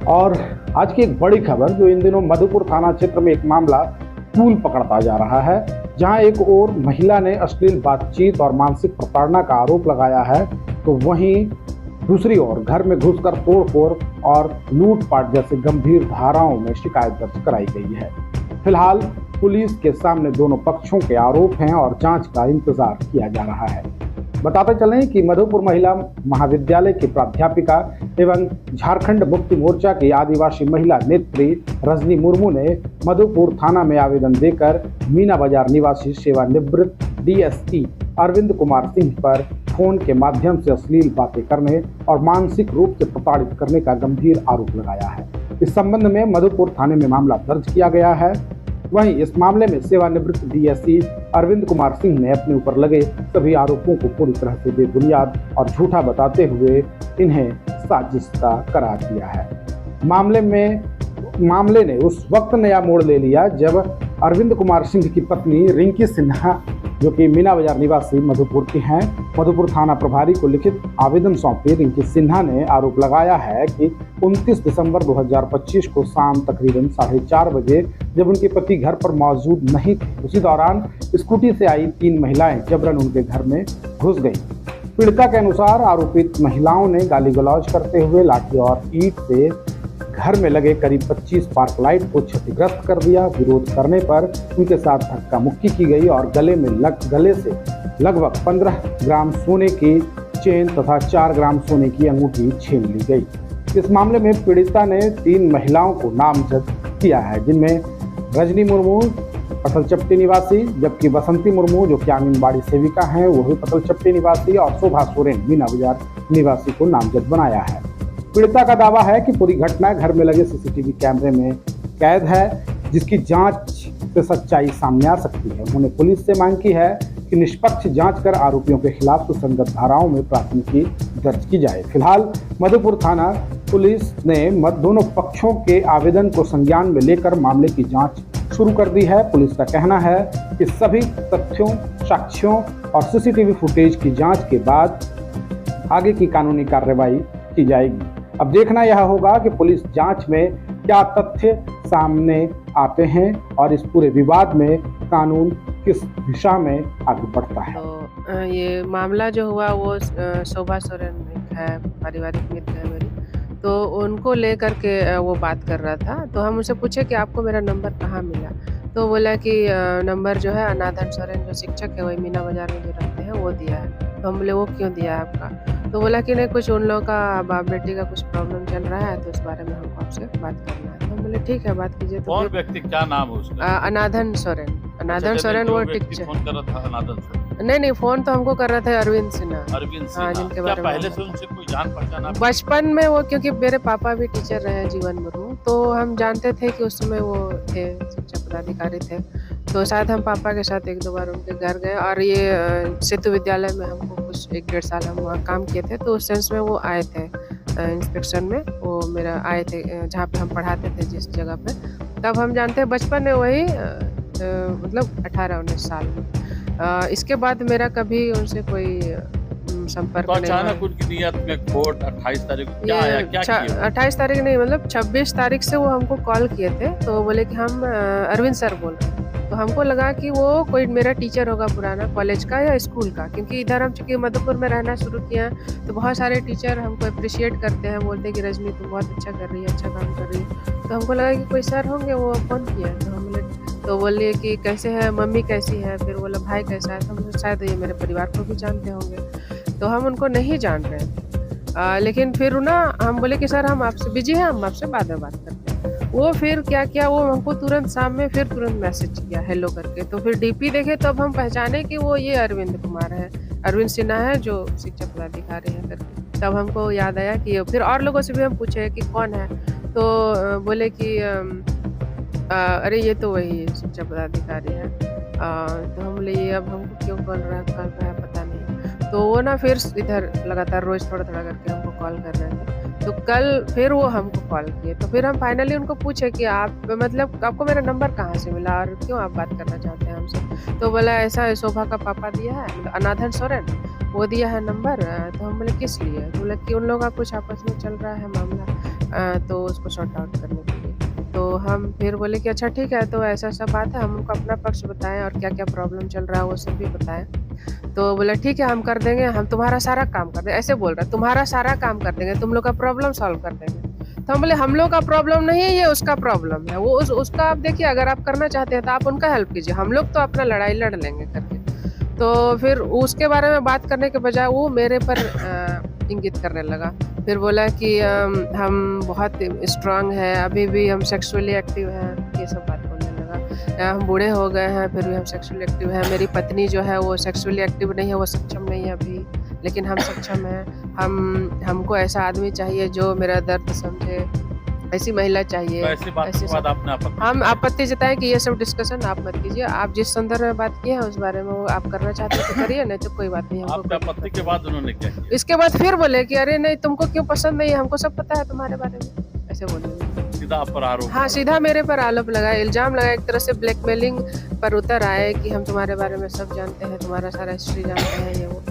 और आज की एक बड़ी खबर जो इन दिनों मधुपुर थाना क्षेत्र में एक मामला तूल पकड़ता जा रहा है, जहां एक ओर महिला ने अश्लील बातचीत और मानसिक प्रताड़ना का आरोप लगाया है, तो वहीं दूसरी ओर घर में घुसकर तोड़फोड़ और लूटपाट जैसे गंभीर धाराओं में शिकायत दर्ज कराई गई है। फिलहाल पुलिस के सामने दोनों पक्षों के आरोप हैं और जांच का इंतजार किया जा रहा है। बताते चलें कि मधुपुर महिला महाविद्यालय की प्राध्यापिका एवं झारखंड मुक्ति मोर्चा की आदिवासी महिला नेत्री रजनी मुर्मू ने मधुपुर थाना में आवेदन देकर मीना बाजार निवासी सेवानिवृत्त डीएसपी अरविंद कुमार सिंह पर फोन के माध्यम से अश्लील बातें करने और मानसिक रूप से प्रताड़ित करने का गंभीर आरोप लगाया है। इस संबंध में मधुपुर थाने में मामला दर्ज किया गया है। वहीं इस मामले में सेवानिवृत्त डीएसपी अरविंद कुमार सिंह ने अपने ऊपर लगे सभी आरोपों को पूरी तरह से बेबुनियाद और झूठा बताते हुए इन्हें साजिश का करार दिया है। मामले ने उस वक्त नया मोड़ ले लिया जब अरविंद कुमार सिंह की पत्नी रिंकी सिन्हा, जो कि मीना बाजार निवासी मधुपुर की हैं, मधुपुर थाना प्रभारी को लिखित आवेदन सौंपे। रिंकी सिन्हा ने आरोप लगाया है कि 29 दिसंबर 2025 को शाम तकरीबन 4:30 बजे जब उनके पति घर पर मौजूद नहीं थे, उसी दौरान स्कूटी से आई 3 महिलाएं जबरन उनके घर में घुस गईं। पीड़िता के अनुसार आरोपित महिलाओं ने गाली गलौज करते हुए लाठी और ईंट से घर में लगे करीब 25 स्पार्क लाइट को क्षतिग्रस्त कर दिया। विरोध करने पर उनके साथ धक्का मुक्की की गई और गले से लगभग 15 ग्राम सोने की चेन तथा 4 ग्राम सोने की अंगूठी छीन ली गई। इस मामले में पीड़िता ने 3 महिलाओं को नामजद किया है, जिनमें रजनी मुर्मू पथलचट्टी निवासी, जबकि बसंती मुर्मू जो कि आंगनबाड़ी सेविका हैं वो भी पथलचट्टी निवासी, और शोभा सोरेन मीना बाजार निवासी को नामजद बनाया है। पीड़िता का दावा है कि पूरी घटना घर में लगे सीसीटीवी कैमरे में कैद है, जिसकी जांच से सच्चाई सामने आ सकती है। उन्होंने पुलिस से मांग की है कि निष्पक्ष जांच कर आरोपियों के खिलाफ सुसंगत धाराओं में प्राथमिकी दर्ज की जाए। फिलहाल मधुपुर थाना पुलिस ने दोनों पक्षों के आवेदन को संज्ञान में लेकर मामले की जांच शुरू कर दी है। पुलिस का कहना है कि सभी तथ्यों, साक्ष्यों और सीसीटीवी फुटेज की जांच के बाद आगे की कानूनी कार्रवाई की जाएगी। अब देखना यह होगा कि पुलिस जांच में क्या तथ्य सामने आते हैं और इस पूरे विवाद में कानून किस दिशा में आगे बढ़ता है। तो ये मामला जो हुआ वो शोभा सोरेन है, पारिवारिक मित्र है मेरी, तो उनको लेकर के वो बात कर रहा था। तो हम उनसे पूछे कि आपको मेरा नंबर कहाँ मिला, तो बोला कि नंबर जो है अनाधन सोरेन जो शिक्षक है वही मीना बाजार में जो रहते हैं वो दिया है। तो हम बोले वो क्यों दिया है आपका, तो बोला कि नहीं कुछ उन लोगों का बाप बेटी का कुछ प्रॉब्लम चल रहा है, तो इस बारे में हमको आपसे बात करना है। तो हम बोले ठीक है बात कीजिए। तो कौन व्यक्ति, क्या नाम है उसका? अनाधन सोरेन। अनाधन सोरेन वो टीचर फोन कर रहा था। अनाधन सोरेन नहीं, फोन तो हमको कर रहा था अरविंद सिन्हा। हाँ, जिनके क्या बारे में पहले से उनसे कोई जान पहचान आपकी? बचपन में वो, क्योंकि मेरे पापा भी टीचर रहे जीवन मुर्मू, तो हम जानते थे कि उस समय वो थे, शिक्षा पदाधिकारी थे। तो शायद हम पापा के साथ 1-2 बार उनके घर गए, और ये सेतु विद्यालय में हमको कुछ 1-1.5 साल हम वहाँ काम किए थे, तो उस सेंस में वो आए थे इंस्पेक्शन में, वो मेरा आए थे जहाँ पे हम पढ़ाते थे जिस जगह पे। तब हम जानते हैं बचपन में वही मतलब 18-19 साल में। इसके बाद मेरा कभी उनसे कोई संपर्क तो नहीं हुआ। अचानक उनकी नियत में खोट 28 तारीख को क्या आया, क्या किया? 28 तारीख नहीं, मतलब 26 तारीख से वो हमको कॉल किए थे। तो बोले कि हम अरविंद सर बोल रहे हैं। तो हमको लगा कि वो कोई मेरा टीचर होगा पुराना कॉलेज का या स्कूल का, क्योंकि इधर हम चूँकि मधुपुर में रहना शुरू किया हैं तो बहुत सारे टीचर हमको अप्रिशिएट करते हैं, बोलते हैं कि रजनी तुम बहुत अच्छा कर रही है, अच्छा काम कर रही है। तो हमको लगा कि कोई सर होंगे, वो फ़ोन किया। तो हम बोले, तो बोलिए कि कैसे है, मम्मी कैसी है, फिर बोला भाई कैसा है। तो हम शायद ये मेरे परिवार को भी जानते होंगे, तो हम उनको नहीं जान रहे थे। लेकिन फिर ना हम बोले कि सर हम आपसे बिजी हैं, हम आपसे बाद में बात करते हैं। वो फिर क्या किया, वो हमको तुरंत शाम में फिर तुरंत मैसेज किया हेलो करके। तो फिर डीपी देखे तो अब हम पहचाने कि वो ये अरविंद कुमार है, अरविंद सिन्हा है जो शिक्षा पदाधिकारी है करके। तब हमको याद आया कि फिर और लोगों से भी हम पूछे कि कौन है, तो बोले कि अरे ये तो वही शिक्षा पदाधिकारी है। तो हम बोले ये अब हमको क्यों कॉल रहा है पता नहीं। तो वो ना फिर इधर लगातार रोज़ थोड़ा करके हमको कॉल कर रहे थे। तो कल फिर वो हमको कॉल किए, तो फिर हम फाइनली उनको पूछे कि आप मतलब आपको मेरा नंबर कहाँ से मिला और क्यों आप बात करना चाहते हैं हमसे। तो बोला ऐसा शोभा का पापा दिया है, मतलब अनाधन सोरेन वो दिया है नंबर। तो हम बोले किस लिए, बोले कि उन लोगों का कुछ आपस में चल रहा है मामला, तो उसको सॉर्ट आउट करने के लिए। तो हम फिर बोले कि अच्छा ठीक है, तो ऐसा बात है, हम उनको अपना पक्ष बताएं और क्या क्या प्रॉब्लम चल रहा है वो सब भी बताएं। तो बोला ठीक है, हम कर देंगे, हम तुम्हारा सारा काम कर देंगे, ऐसे बोल रहा है, तुम्हारा सारा काम कर देंगे, तुम लोग का प्रॉब्लम सॉल्व कर देंगे। तो हम बोले हम लोग का प्रॉब्लम नहीं है, ये उसका प्रॉब्लम है, वो उसका आप देखिए, अगर आप करना चाहते हैं तो आप उनका हेल्प कीजिए, हम लोग तो अपना लड़ाई लड़ लेंगे करके। तो फिर उसके बारे में बात करने के बजाय वो मेरे पर इंगित करने लगा। फिर बोला कि हम बहुत स्ट्रांग है, अभी भी हम सेक्सुअली एक्टिव हैं, ये सब बात बोलने लगा। हम बूढ़े हो गए हैं फिर भी हम सेक्सुअली एक्टिव हैं, मेरी पत्नी जो है वो सेक्सुअली एक्टिव नहीं है, वो सक्षम नहीं है अभी, लेकिन हम सक्षम हैं। हमको ऐसा आदमी चाहिए जो मेरा दर्द समझे, ऐसी महिला चाहिए। तो ऐसी बात के बाद आपने हम आपत्ति जताएं कि ये सब डिस्कशन आप मत कीजिए, आप जिस संदर्भ में बात किए हैं उस बारे में वो आप करना चाहते हैं तो करिए, नहीं तो कोई बात नहीं। आपकी आपत्ति के बाद उन्होंने क्या किया? इसके बाद फिर बोले कि अरे नहीं, तुमको क्यों पसंद नहीं है, हमको सब पता है तुम्हारे बारे में, ऐसे बोले। सीधा आप पर आरोप? हाँ, सीधा मेरे पर आरोप लगाया, इल्जाम लगाया, एक तरह से ब्लैकमेलिंग पर उतर आए कि हम तुम्हारे बारे में सब जानते हैं, तुम्हारा सारा हिस्ट्री जानते हैं, ये वो।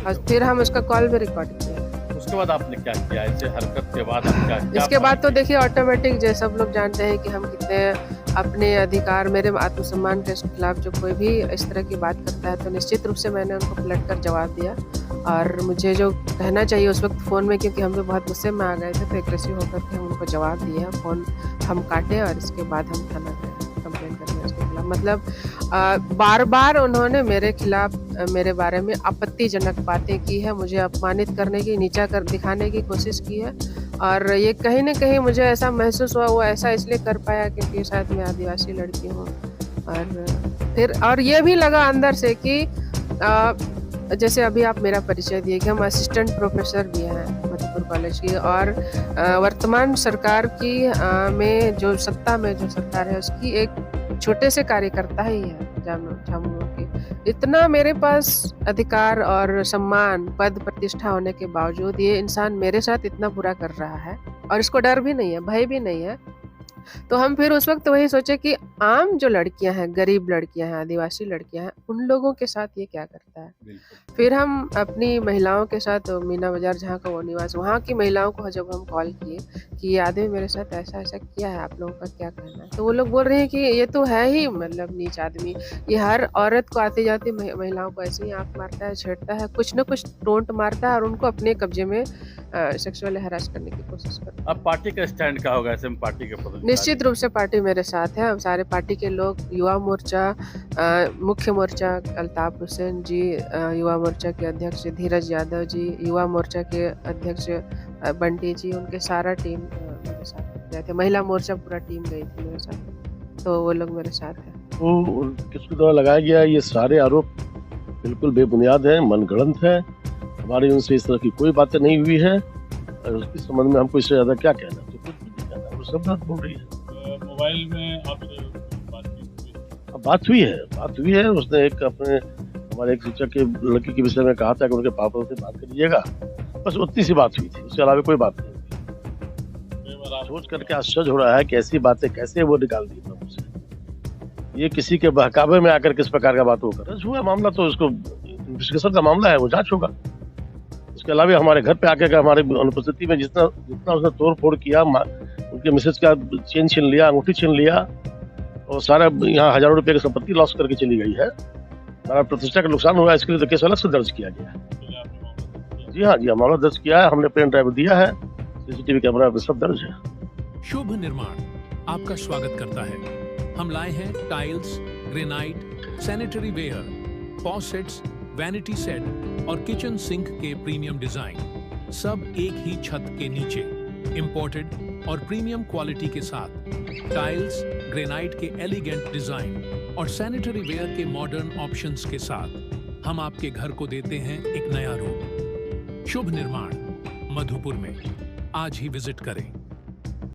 और फिर हम उसका कॉल भी रिकॉर्ड किया। उसके बाद आपने क्या किया? ऐसे हरकत के बाद आप क्या? इसके बाद तो देखिए ऑटोमेटिक, जैसे सब लोग जानते हैं कि हम कितने अपने अधिकार, मेरे आत्मसम्मान के खिलाफ जो कोई भी इस तरह की बात करता है तो निश्चित रूप से मैंने उनको पलट कर जवाब दिया। और मुझे जो कहना चाहिए उस वक्त फ़ोन में, क्योंकि हम भी बहुत गुस्से में आ गए थे, तो एग्रेसिव होकर के हम उनको जवाब दिया, फ़ोन हम काटे और इसके बाद हम थाना गए कंप्लेंट करने उसके खिलाफ। मतलब बार बार उन्होंने मेरे खिलाफ, मेरे बारे में आपत्तिजनक बातें की है, मुझे अपमानित करने की, नीचा कर दिखाने की कोशिश की है। और ये कहीं न कहीं मुझे ऐसा महसूस हुआ, वो ऐसा इसलिए कर पाया क्योंकि शायद मैं आदिवासी लड़की हूँ। और फिर और ये भी लगा अंदर से कि जैसे अभी आप मेरा परिचय दिए कि हम असिस्टेंट प्रोफेसर भी हैं मधुपुर कॉलेज की, और वर्तमान सरकार की में जो सत्ता में जो सरकार है उसकी एक छोटे से कार्यकर्ता ही है झामुमो की। इतना मेरे पास अधिकार और सम्मान, पद प्रतिष्ठा होने के बावजूद ये इंसान मेरे साथ इतना बुरा कर रहा है और इसको डर भी नहीं है, भय भी नहीं है। तो हम फिर उस वक्त वही सोचे कि आम जो लड़कियां हैं, गरीब लड़कियां हैं, आदिवासी लड़कियां हैं, उन लोगों के साथ ये क्या करता है। फिर हम अपनी महिलाओं के साथ, मीना बाजार जहाँ का वो निवास, वहाँ की महिलाओं को जब हम कॉल किए कि ये आदमी मेरे साथ ऐसा ऐसा किया है, आप लोगों का क्या कहना है, तो वो लोग बोल रहे हैं कि ये तो है ही मतलब नीच आदमी, ये हर औरत को आती जाती महिलाओं को ऐसे ही आँख मारता है, छेड़ता है, कुछ न कुछ टोंट मारता है और उनको अपने कब्जे में सेक्सुअल हैरेस करने की कोशिश करता है। अब पार्टी का स्टैंड क्या होगा ऐसे में? पार्टी के पद निश्चित रूप से पार्टी मेरे साथ है, सारे पार्टी के लोग, युवा मोर्चा, मुख्य मोर्चा अल्ताफ हुसैन जी, युवा मोर्चा के अध्यक्ष धीरज यादव जी, युवा मोर्चा के अध्यक्ष बंटी जी, उनके सारा टीम मेरे साथ गए थे। महिला मोर्चा पूरा टीम गई थी मेरे साथ, तो वो लोग मेरे साथ हैं। तो किसके द्वारा लगाया गया ये सारे आरोप बिल्कुल बेबुनियाद है, मनगढ़ंत है, हमारी उनसे इस तरह की कोई बातें नहीं हुई है और उसके संबंध में हमको इससे ज्यादा क्या कहना, तो कुछ भी नहीं कहना, वो सब बात बोल रही है। मोबाइल में आपसे बात हुई है, उसने एक अपने हमारे एक शिक्षक के लड़की के विषय में कहा था कि उनके पापा से बात करिएगा, बस उतनी सी बात हुई थी, उसके अलावा कोई बात नहीं हुई। सोच करके आश्चर्य हो रहा है कि ऐसी बातें कैसे वो निकाल दी प्रभु से, ये किसी के बहकावे में आकर किस प्रकार का बात वो कर रहा है। मामला तो उसको इन्वेस्टिगेशन का मामला है, वो जांच होगा। उसके अलावा हमारे घर पे आके हमारे अनुपस्थिति में जितना उसने तोड़ फोड़ किया, उनके मिसेज का चेन छीन लिया, अंगूठी छीन लिया और सारा यहाँ हजारों रुपए की संपत्ति लॉस करके चली गई है, हमारा प्रतिष्ठा का नुकसान हुआ है, इसके लिए तो केस अलग से दर्ज किया गया है। जी हाँ, मामला दर्ज किया है हमने, पेन ड्राइव दिया है, सीसीटीवी कैमरा पे सब दर्ज है। शुभ निर्माण आपका स्वागत करता है। हम लाए हैं tiles, granite, sanitary ware, faucets, vanity set और किचन सिंक के प्रीमियम डिजाइन, सब एक ही छत के नीचे, इंपोर्टेड और प्रीमियम क्वालिटी के साथ। टाइल्स, ग्रेनाइट के एलिगेंट डिजाइन और सैनिटरी वेयर के मॉडर्न ऑप्शंस के साथ हम आपके घर को देते हैं एक नया रूप। शुभ निर्माण मधुपुर में आज ही विजिट करें।